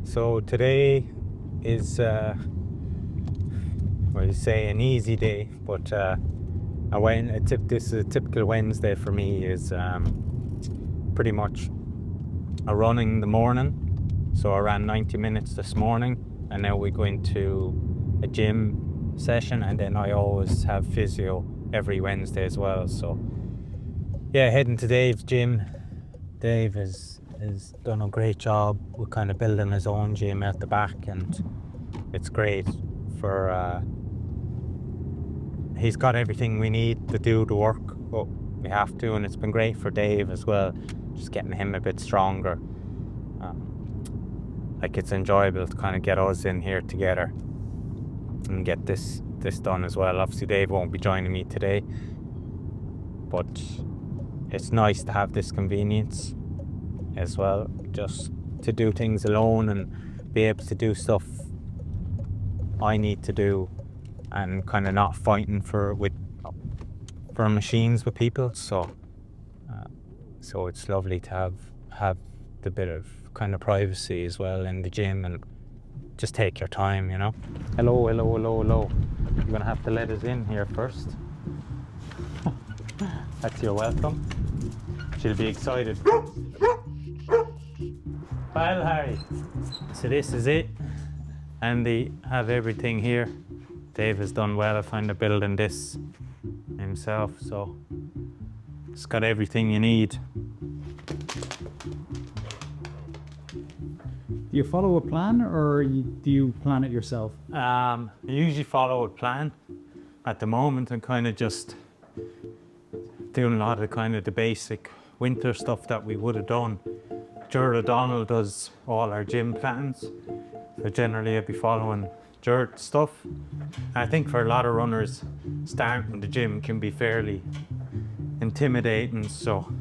So today is, you say an easy day, but this is a typical Wednesday for me. Is pretty much a running in the morning. So I ran 90 minutes this morning, and now we go into a gym session, and then I always have physio every Wednesday as well. So yeah, heading to Dave's gym. Dave has done a great job with kind of building his own gym at the back, and it's great for he's got everything we need to do the work, but we have to, and it's been great for Dave as well, just getting him a bit stronger. Like, it's enjoyable to kind of get us in here together and get this done as well. Obviously Dave won't be joining me today, but it's nice to have this convenience as well, just to do things alone and be able to do stuff I need to do, and kind of not fighting for machines with people. So it's lovely to have the bit of kind of privacy as well in the gym, and just take your time, you know. Hello. You're gonna have to let us in here first. That's your welcome. She'll be excited. Well, Harry. So this is it, and they have everything here. Dave has done well of kind of building this himself, so it's got everything you need. Do you follow a plan, or do you plan it yourself? I usually follow a plan. At the moment, I'm kind of just doing a lot of kind of the basic winter stuff that we would have done. Jared O'Donnell does all our gym plans, so generally I'd be following Jared's stuff. I think for a lot of runners, starting the gym can be fairly intimidating, so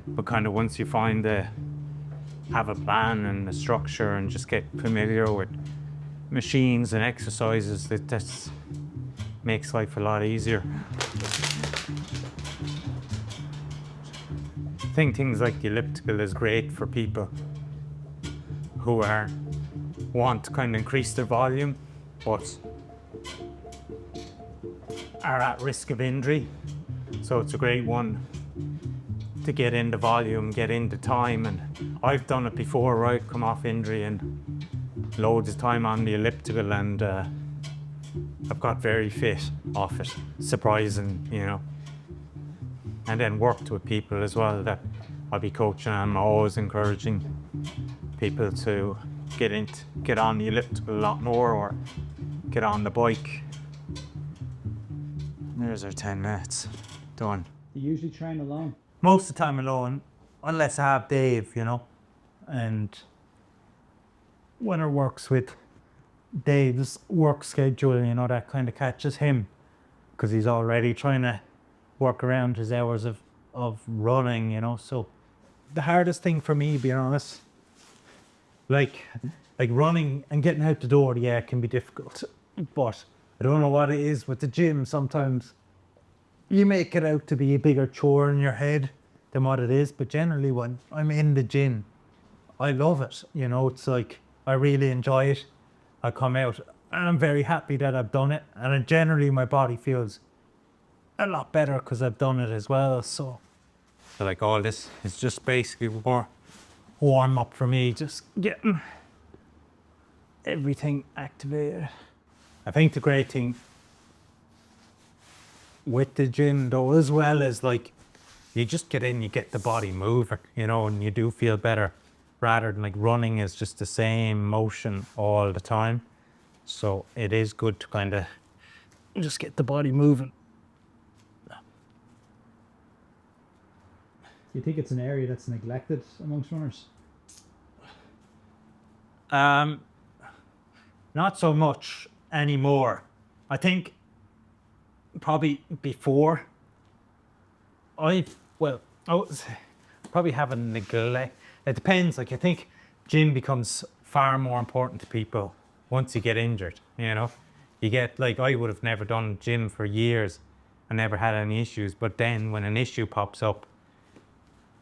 but kind of once you have a plan and a structure and just get familiar with machines and exercises, that makes life a lot easier. I think things like the elliptical is great for people who want to kind of increase their volume but are at risk of injury. So it's a great one to get into volume, get into time. And I've done it before, where I've come off injury and loads of time on the elliptical, and I've got very fit off it. Surprising, you know. And then worked with people as well that I'll be coaching. I'm always encouraging people to get on the elliptical a lot more, or get on the bike. There's our 10 minutes done. You usually train alone? Most of the time alone, unless I have Dave, you know. And when it works with Dave's work schedule, you know, that kind of catches him, because he's already trying to work around his hours of running, you know. So the hardest thing for me, being honest, like running and getting out the door, yeah, it can be difficult. But I don't know what it is with the gym. Sometimes you make it out to be a bigger chore in your head than what it is. But generally, when I'm in the gym, I love it. You know, it's like I really enjoy it. I come out and I'm very happy that I've done it. And generally, my body feels a lot better because I've done it as well. So like, all this is just basically more warm up for me, just getting everything activated. I think the great thing with the gym though, as well, is like, you just get in, you get the body moving, you know, and you do feel better, rather than like running is just the same motion all the time. So it is good to kind of just get the body moving. Do you think it's an area that's neglected amongst runners? Not so much anymore. I think probably before, I was probably having neglect. It depends. Like, I think gym becomes far more important to people once you get injured, you know. You get, like, I would have never done gym for years and never had any issues, but then when an issue pops up,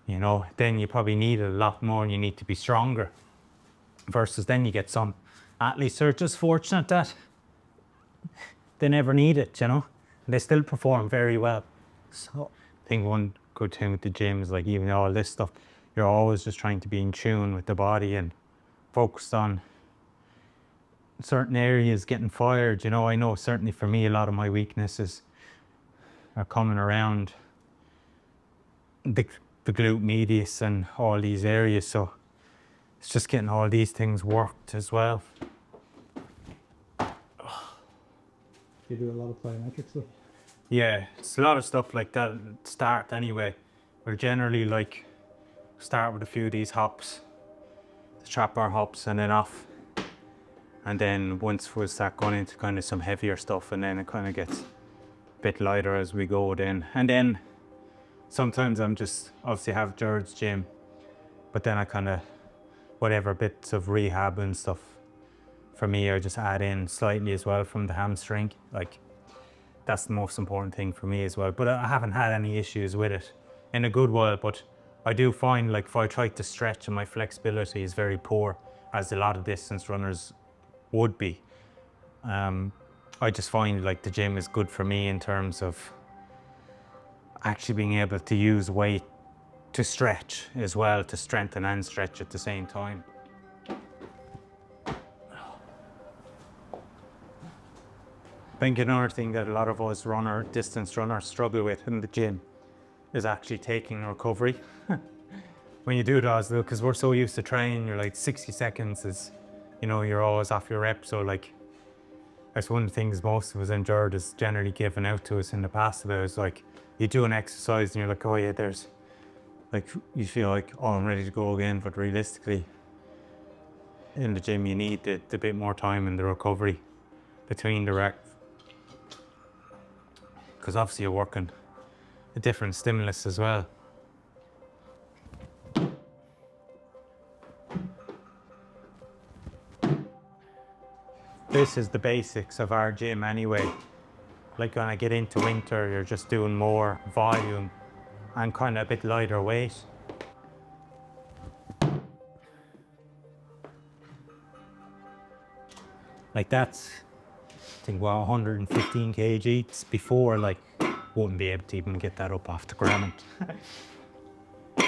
you know, then you probably need it a lot more and you need to be stronger. Versus then you get some athletes who are just fortunate that they never need it, you know, and they still perform very well. So I think one good thing with the gym is like even all this stuff, you're always just trying to be in tune with the body and focused on certain areas getting fired. You know, I know certainly for me, a lot of my weaknesses are coming around the glute medius and all these areas. So it's just getting all these things worked as well. You do a lot of plyometric stuff. Yeah, it's a lot of stuff like that at the start anyway. We're generally like start with a few of these hops, the trap bar hops, and then off. And then once we start going into kind of some heavier stuff, and then it kind of gets a bit lighter as we go then. And then sometimes I'm just obviously have Jared's gym, but then I kind of whatever bits of rehab and stuff for me, I just add in slightly as well from the hamstring. Like that's the most important thing for me as well. But I haven't had any issues with it in a good while. But I do find like if I try to stretch and my flexibility is very poor, as a lot of distance runners would be. I just find like the gym is good for me in terms of actually being able to use weight to stretch as well, to strengthen and stretch at the same time. I think another thing that a lot of us distance runners struggle with in the gym is actually taking recovery. When you do those, because we're so used to training, you're like 60 seconds is, you know, you're always off your rep. So like, that's one of the things most of us endured is generally given out to us in the past about is like, you do an exercise and you're like, oh yeah, there's like, you feel like, oh, I'm ready to go again. But realistically, in the gym, you need the bit more time in the recovery between the reps. Because obviously you're working a different stimulus as well. This is the basics of our gym anyway. Like when I get into winter, you're just doing more volume and kind of a bit lighter weight. Like that's, I think, well, 115 kgs before, like, wouldn't be able to even get that up off the ground. Do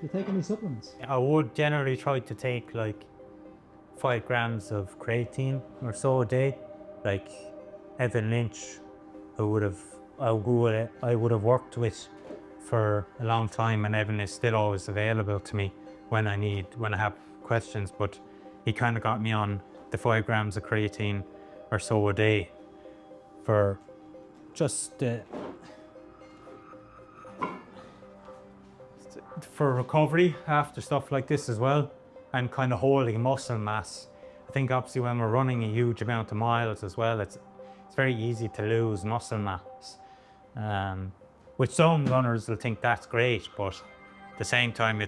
you take any supplements? I would generally try to take like 5 grams of creatine or so a day. Like Evan Lynch, I would have worked with for a long time, and Evan is still always available to me when I have questions. But he kind of got me on the 5 grams of creatine or so a day for just for recovery after stuff like this as well, and kind of holding muscle mass. I think obviously when we're running a huge amount of miles as well, it's very easy to lose muscle mass. Which some runners will think that's great, but at the same time,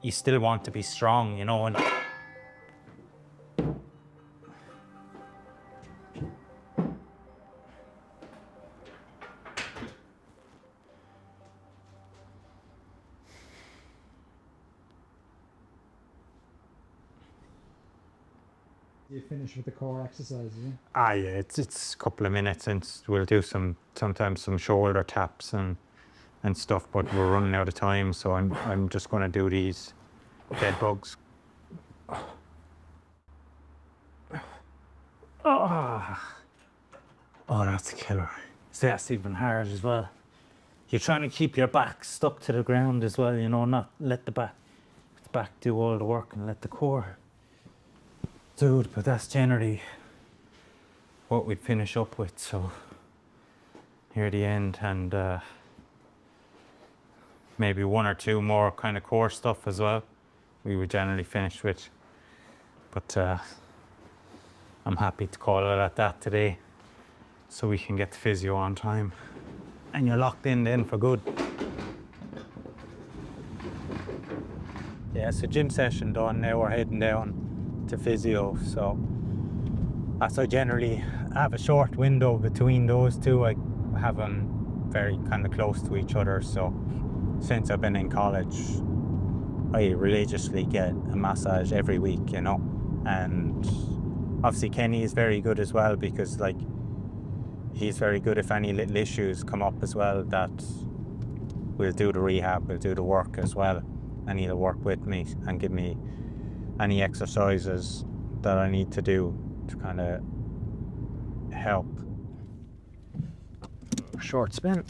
you still want to be strong, you know. And You finish with the core exercises, yeah? yeah, it's a couple of minutes, and we'll do sometimes some shoulder taps and stuff. But we're running out of time, so I'm just going to do these dead bugs. Oh, that's a killer. So that's even hard as well. You're trying to keep your back stuck to the ground as well, you know, not let the back do all the work and let the core do it. But that's generally what we'd finish up with. So here at the end, and maybe 1 or 2 more kind of core stuff as well, we would generally finish with. But I'm happy to call it at that today, so we can get the physio on time. And you're locked in then for good. Yeah, so gym session done. Now we're heading down to physio. So as I generally have a short window between those two, I have very kind of close to each other. So since I've been in college, I religiously get a massage every week, you know. And obviously Kenny is very good as well, because like he's very good if any little issues come up as well, that we'll do the rehab, we'll do the work as well, and he'll work with me and give me any exercises that I need to do to kind of help. Short spin.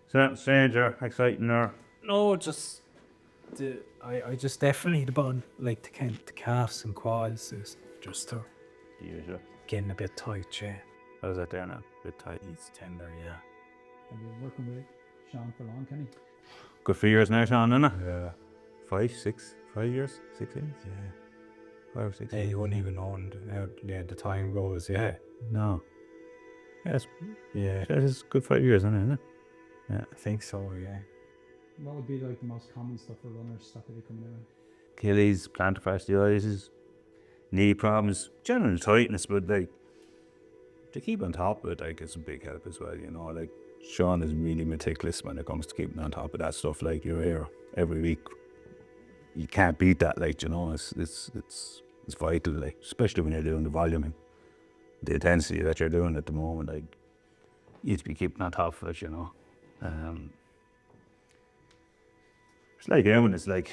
So that's strange or exciting or? No, just I just definitely the bone, like the calves and quads is just Usual. getting a bit tight, yeah. How's that there now? A bit tight. It's tender, yeah. Have you been working with Sean for long, Kenny? Good few years now, Sean, isn't it? Yeah. 5 years? 6 years? Yeah. 5 or 6 Hey, years. you wouldn't even know how the time goes, yeah. No. Yes. Yeah. That is good 5 years, isn't it? I think so, yeah. What would be like the most common stuff for runners that they come in with? Achilles, plantar fasciitis, knee problems, general tightness, but like to keep on top of it, like it's a big help as well, you know. Like Sean is really meticulous when it comes to keeping on top of that stuff. Like you're here every week, you can't beat that. Like, you know, it's vital. Like especially when you're doing the volume and the intensity that you're doing at the moment. Like you need to be keeping on top of it, you know. It's like everyone. It's like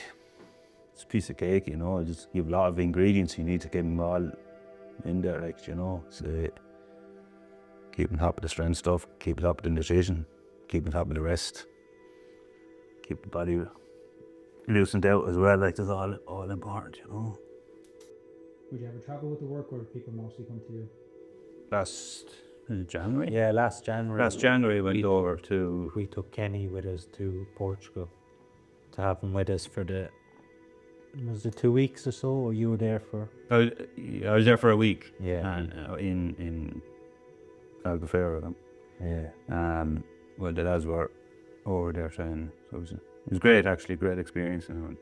it's a piece of cake, you know. Just you have a lot of ingredients. You need to get them all in there, like, you know. So keep on top of the strength stuff, keep on top of the nutrition, keep on top of the rest, keep the body loosened out as well. Like, that's all important, you know. Would you ever travel with the work, or would people mostly come to you? Last January? Yeah, last January. Last January we went over to... We took Kenny with us to Portugal to have him with us for the... Was it 2 weeks or so, or you were there for? I was there for a week. Yeah. And in Albufeira. Yeah. Well, the lads were over there training, so it was great, actually, great experience. You know.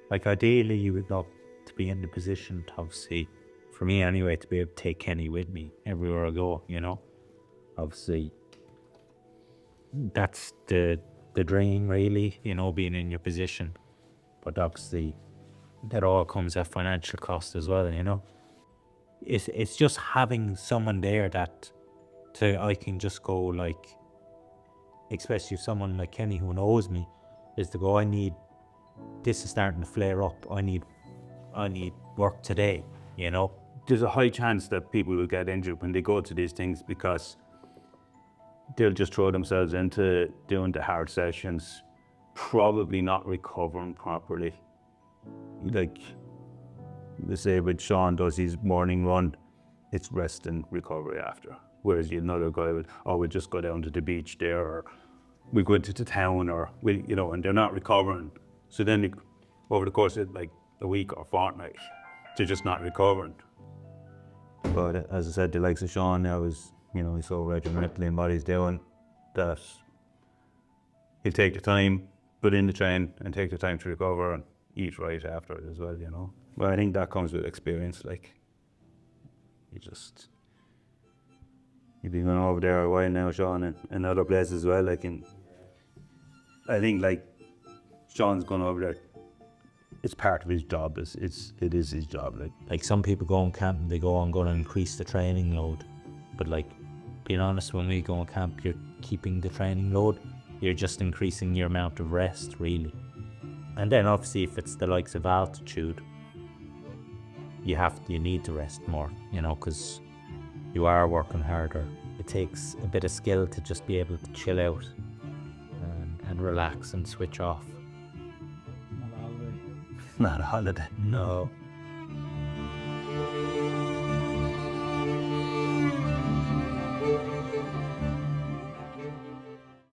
Like ideally you would love to be in the position to obviously, for me anyway, to be able to take Kenny with me everywhere I go, you know. Obviously that's the dream really, you know, being in your position. But obviously that all comes at financial cost as well, you know. It's just having someone there that I can just go, like, especially if someone like Kenny who knows me, is to go, this is starting to flare up, I need work today, you know. There's a high chance that people will get injured when they go to these things because they'll just throw themselves into doing the hard sessions, probably not recovering properly. Like, they say with Sean does his morning run, it's rest and recovery after. Whereas another guy would just go down to the beach there, or we go into the town, or and they're not recovering. So then over the course of like a week or fortnight, they're just not recovering. But as I said, the likes of Sean now is, he's so regimental in what he's doing that he'll take the time, put in the train, and take the time to recover and eat right after it as well, you know. But I think that comes with experience. Like, you've been going over there a while now, Sean, and other places as well. Like, I think like Sean's gone over there. It's part of his job. It is his job. Like some people go on camp and they go, I'm going to increase the training load. But like, being honest, when we go on camp, you're keeping the training load. You're just increasing your amount of rest, really. And then obviously if it's the likes of altitude, you need to rest more, you know, because you are working harder. It takes a bit of skill to just be able to chill out and relax and switch off. Not a holiday. Not a holiday. No.